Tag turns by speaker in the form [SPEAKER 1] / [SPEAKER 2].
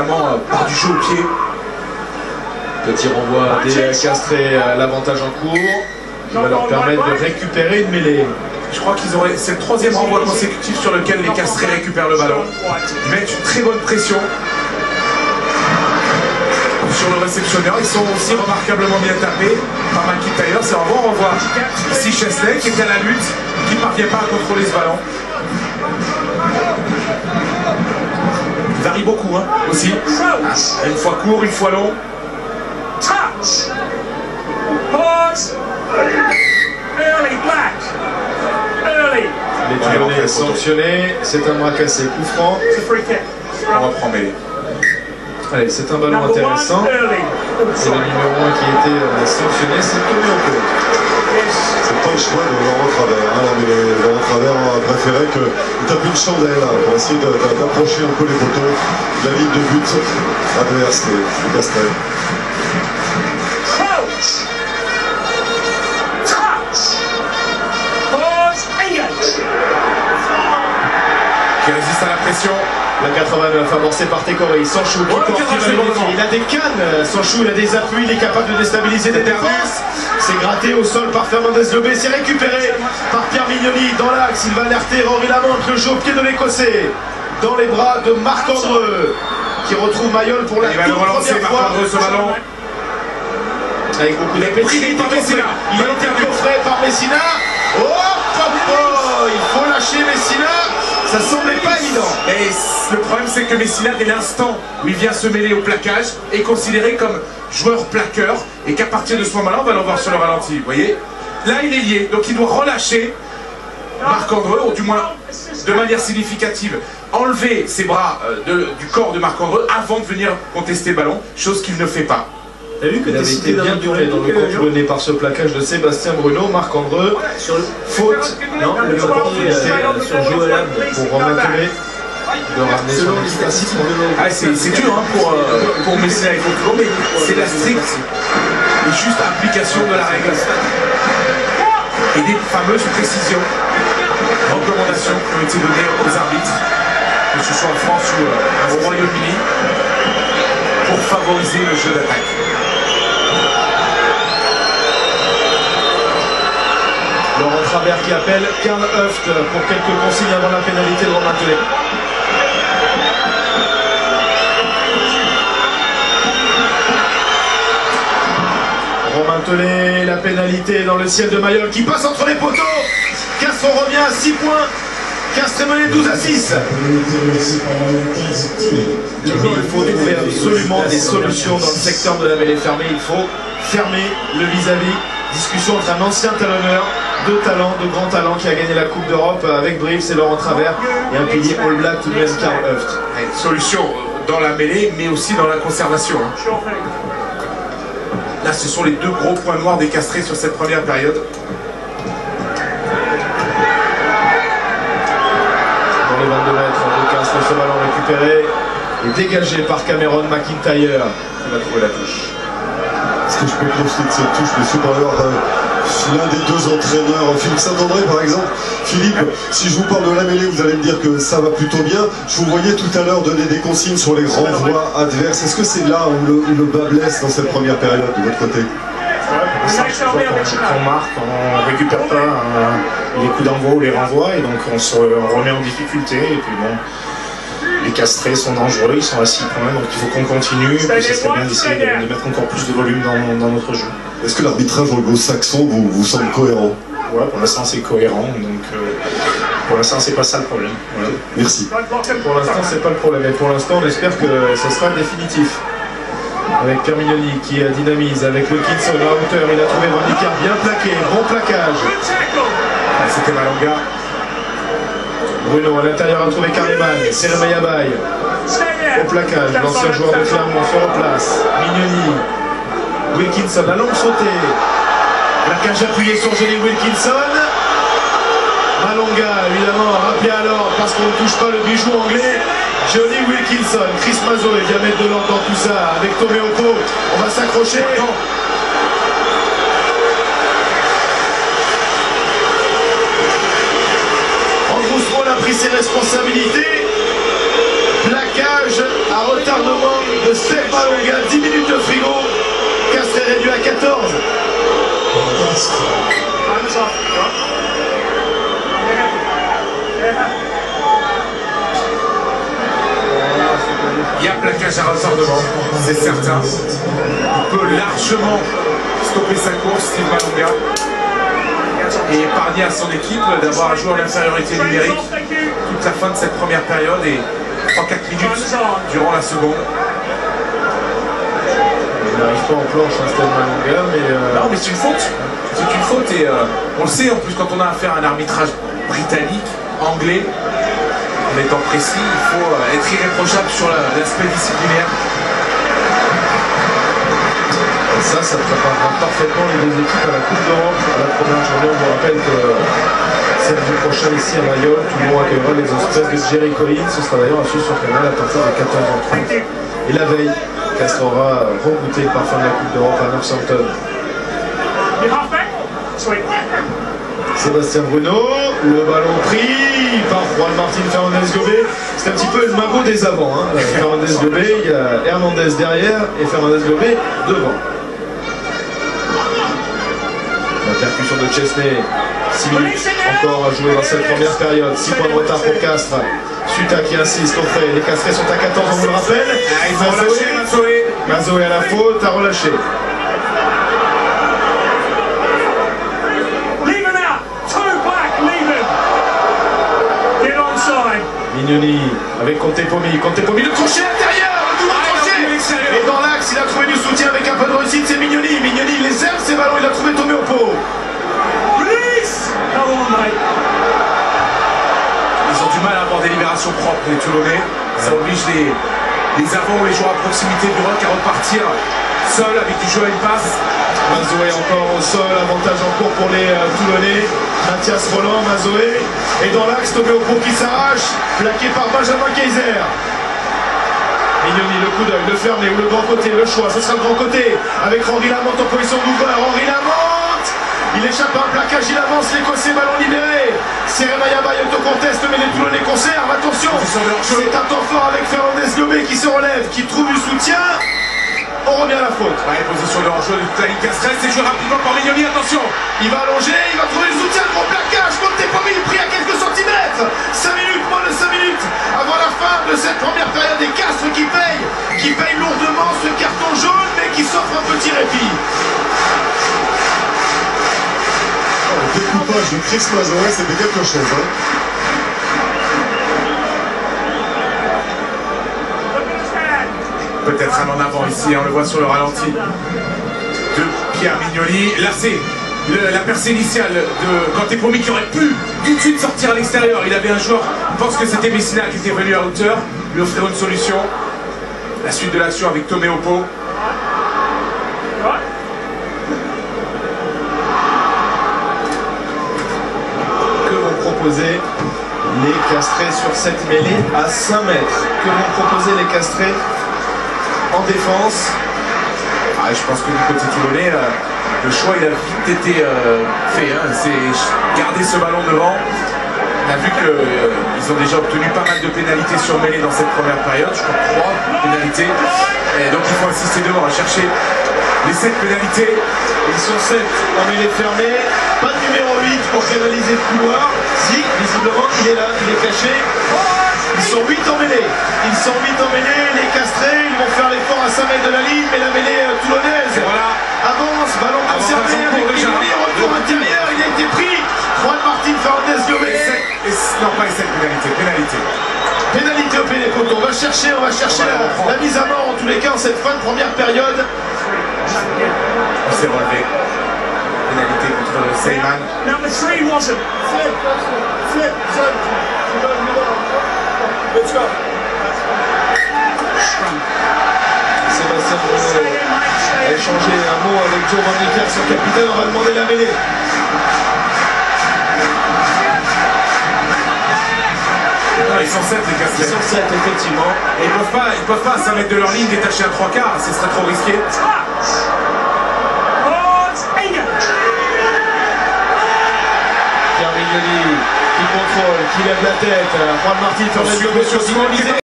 [SPEAKER 1] notamment par du jeu au pied.
[SPEAKER 2] Petit renvoi des castrés à l'avantage en cours, qui va leur permettre de récupérer une mêlée.
[SPEAKER 1] Je crois qu'ils auraient. C'est le troisième renvoi consécutif sur lequel les castrés récupèrent le ballon. Ils mettent une très bonne pression sur le réceptionneur. Ils sont aussi remarquablement bien tapés par McIntyre. C'est un bon renvoi. Ici Chesley qui est à la lutte, qui ne parvient pas à contrôler ce ballon. Il varie beaucoup hein, aussi. Une fois court, une fois long.
[SPEAKER 2] Les Toulonnais sanctionnés, c'est un bras cassé, coup franc.
[SPEAKER 1] On reprend mêlée.
[SPEAKER 2] Allez, c'est un ballon intéressant. Et le numéro 1 qui a été sanctionné, c'est Tommy Oko.
[SPEAKER 3] C'est pas le choix de Laurent Travers. Hein, mais Laurent Travers a préféré qu'il tape une chandelle hein, pour essayer d'approcher un peu les poteaux de la ligne de but adverse des Castrés.
[SPEAKER 1] Qui résiste à la pression.
[SPEAKER 2] La 89 amorcée par Tekori. Sanchou qui porte, il a des cannes. Sanchou, il a des appuis, il est capable de déstabiliser des défenses. C'est gratté au sol par Fernandez Lobé. C'est récupéré par Pierre Mignoni dans l'axe. Il va alerter Rory Lamont, le jeu au pied de l'Écossais. Dans les bras de Marc Andreu qui retrouve Mayol pour la toute première fois.
[SPEAKER 1] Ce ballon.
[SPEAKER 2] Avec beaucoup d'appétit. Il a été coffré par Messina. Oh, papa, il faut lâcher Messina. Ça semblait pas évident.
[SPEAKER 1] Et le problème, c'est que Messina, dès l'instant où il vient se mêler au plaquage, est considéré comme joueur plaqueur et qu'à partir de ce moment-là, on va le voir sur le ralenti. Vous voyez? Là, il est lié, donc il doit relâcher Marc-Andreu, ou du moins de manière significative, enlever ses bras du corps de Marc-Andreu avant de venir contester le ballon, chose qu'il ne fait pas.
[SPEAKER 2] T'as vu que il avait été bien duré dans le compte mené par ce plaquage de Sébastien Bruno, Marc Andreu, faute, non, le sur Joël pour Romain-Tolé, de ramener son équipe à 6 points.
[SPEAKER 1] Ah, c'est dur hein, pour Messina et Coquelot, mais c'est la stricte et juste application de la règle. Et des fameuses précisions, recommandations qui ont été données aux arbitres, que ce soit en France ou au Royaume-Uni, pour favoriser le jeu d'attaque.
[SPEAKER 2] Laurent Travers qui appelle Karl Höft pour quelques consignes avant la pénalité de Romain Tolé. Romain Tolé, la pénalité dans le ciel de Mayol qui passe entre les poteaux. Castro revient à 6 points. Castres est mené 12-6. Il faut trouver absolument des solutions dans le secteur de la mêlée fermée. Il faut fermer le vis-à-vis. Discussion entre un ancien talonneur, de grands talents qui a gagné la Coupe d'Europe avec Brive, c'est Laurent Travers, et un pilier All Black tout de même, Karl Höft.
[SPEAKER 1] Solution dans la mêlée, mais aussi dans la conservation. Là, ce sont les deux gros points noirs des Castrés sur cette première période.
[SPEAKER 2] Dans les 22 mètres de Castres, ce ballon récupéré et dégagé par Cameron McIntyre qui va trouver la touche.
[SPEAKER 3] Est-ce que je peux profiter de cette touche, monsieur, pour avoir l'un des deux entraîneurs, Philippe Saint-André par exemple? Philippe, si je vous parle de la mêlée, vous allez me dire que ça va plutôt bien. Je vous voyais tout à l'heure donner des consignes sur les renvois adverses. Est-ce que c'est là où le bas blesse dans cette première période de votre côté?
[SPEAKER 4] On marque, on ne récupère pas les coups d'envoi ou les renvois et donc on se remet en difficulté et puis bon, les Castrés sont dangereux, ils sont à 6 points donc il faut qu'on continue et puis ça serait bien d'essayer de mettre encore plus de volume dans notre jeu.
[SPEAKER 3] Est-ce que l'arbitrage anglo-saxon vous semble cohérent?
[SPEAKER 4] Ouais, pour l'instant c'est cohérent donc pour l'instant c'est pas ça le problème. Voilà.
[SPEAKER 3] Merci.
[SPEAKER 2] Pour l'instant c'est pas le problème et pour l'instant on espère que ce sera définitif. Avec Pierre Mignoni qui dynamise, avec Wilkinson à hauteur, il a trouvé Vandicard bien plaqué, bon plaquage.
[SPEAKER 1] C'était Malonga.
[SPEAKER 2] Bruno à l'intérieur a trouvé Kareman, Seremay Abaye. Au plaquage, l'ancien joueur de Clermont se replace. Mignoni, Wilkinson, la longue sautée. Plaquage appuyé sur Johnny Wilkinson. Malonga, évidemment, rappelé à l'ordre parce qu'on ne touche pas le bijou anglais. Johnny Wilkinson, Chris Mazot, il vient mettre de l'ordre dans tout ça. Avec Tomé Oko, on va s'accrocher. Andrew Small a pris ses responsabilités. Plaquage Un retardement de Steph Malonga, 10 minutes de frigo. Castré réduit à 14.
[SPEAKER 1] Il y a plaquage à retardement, c'est certain. Il peut largement stopper sa course, Steve Malonga, et épargner à son équipe d'avoir à jouer en infériorité numérique toute la fin de cette première période et 3-4 minutes durant la seconde.
[SPEAKER 2] Il n'arrive pas en planche, Steve Malonga, mais...
[SPEAKER 1] Non, mais c'est une faute. C'est une faute et on le sait en plus quand on a affaire à un arbitrage britannique, anglais, en étant précis, il faut être irréprochable sur l'aspect disciplinaire.
[SPEAKER 2] Ça préparera parfaitement les deux équipes à la Coupe d'Europe à la première journée. On vous rappelle que samedi prochain ici à Mayol, tout le monde accueillera les Ospreys de Jerry Collins. Ce sera d'ailleurs à suivre sur Canal à partir de 14h30. Et la veille, Castres aura regoûté le parfum de la Coupe d'Europe à Northampton. Sébastien Bruno, le ballon pris par Juan Martín Fernández-Gobé. C'est un petit peu le magot des avants. Hein. Fernández-Gobé, il y a Hernandez derrière et Fernández-Gobé devant. La percussion de Chesney. 6 minutes encore à jouer dans cette première période. 6 points de retard pour Castres. Suta qui insiste au fait. Les Castrés sont à 14, on vous le rappelle.
[SPEAKER 1] Il faut relâcher Mazoé.
[SPEAKER 2] Mazoé à la faute, à relâcher. Mignoni avec Contepomi, le crochet intérieur, le double crochet. Et dans l'axe, il a trouvé du soutien avec un peu de réussite, c'est Mignoni. Mignoni, il les aime ces ballons, il a trouvé Tomé au pot.
[SPEAKER 1] Ils ont du mal à avoir des libérations propres, les Toulonnais. Ça oblige les avants ou les joueurs à proximité du rock à repartir seuls avec du jeu à une passe.
[SPEAKER 2] Mazoé encore au sol, avantage en cours pour les Toulonnais. Mathias Roland, Mazoé. Et dans l'axe, Tomé au pot qui s'arrache, plaqué par Benjamin Kaiser. Mignoni, le coup d'œil, le fermé ou le grand côté, le choix, ce sera le grand côté. Avec Henri Lamonte en position d'ouvreur. Henri Lamonte, il échappe à un plaquage, il avance, l'Écossais, ballon libéré. Serena Yabaye autoconteste, mais les Toulonnais conservent. Attention, c'est un temps fort avec Fernández-Gobé qui se relève, qui trouve du soutien. On revient à la faute.
[SPEAKER 1] Ouais, position de hors-jeu de Tali Castrel, c'est joué rapidement par Mignoni, attention.
[SPEAKER 2] Il va allonger, il va trouver le soutien, le gros plaquage. Contepomi, il pris à quelques centimètres. 5 minutes, moins de 5 minutes avant la fin de cette première période. Des Castres qui payent lourdement ce carton jaune, mais qui s'offre un petit répit.
[SPEAKER 3] Le découpage de Chris Mazoé, c'était quelque chose. Hein.
[SPEAKER 1] Peut-être un en avant ici, on le voit sur le ralenti de Pierre Mignoni. Là c'est la percée initiale de Contepomi qui aurait pu tout de suite sortir à l'extérieur. Il avait un joueur, je pense que c'était Messina qui était venu à hauteur, lui offrir une solution. La suite de l'action avec Tomé au pot.
[SPEAKER 2] Que vont proposer les Castrés sur cette mêlée à 5 mètres? Que vont proposer les Castrés en défense?
[SPEAKER 1] Je pense que du côté toulonnais, le choix il a vite été fait. Hein. C'est garder ce ballon devant. On a vu qu'ils ont déjà obtenu pas mal de pénalités sur mêlée dans cette première période. Je crois 3 pénalités. Et donc il faut insister devant à chercher les 7 pénalités.
[SPEAKER 2] Ils sont 7 en mêlée fermée. Pas de numéro 8 pour canaliser le couloir. Si, visiblement, il est là, il est caché. Ils sont 8 en mêlée. Ils sont 8 en mêlée. Les Castrés, ils vont faire l'effort à 5 mètres de la ligne. Mais la mêlée toulonnaise avance. Ballon conservé avec Mignoni. Retour intérieur. Il a été pris. Juan Martín Fernández-Gobé.
[SPEAKER 1] Non, pas les 7 pénalités.
[SPEAKER 2] Pénalité au pied des poteaux. On va chercher la mise à mort en tous les cas en cette fin de première période.
[SPEAKER 1] On s'est relevé. Pénalité contre Seyman.
[SPEAKER 5] Number 3 wasn't. Flip. Let's go.
[SPEAKER 2] Sébastien Bruno a échangé un mot avec Joe Van Niekerk, son capitaine. On va demander la mêlée.
[SPEAKER 1] Ils sont 7 les Castrés.
[SPEAKER 2] Ils sont 7 effectivement.
[SPEAKER 1] Et ils peuvent pas à 5 mètres de leur ligne détacher à 3 quarts. Ce serait trop risqué.
[SPEAKER 2] Pierre Mignoni qui contrôle, qui lève la tête. Juan Martín Fernández-Gobé sur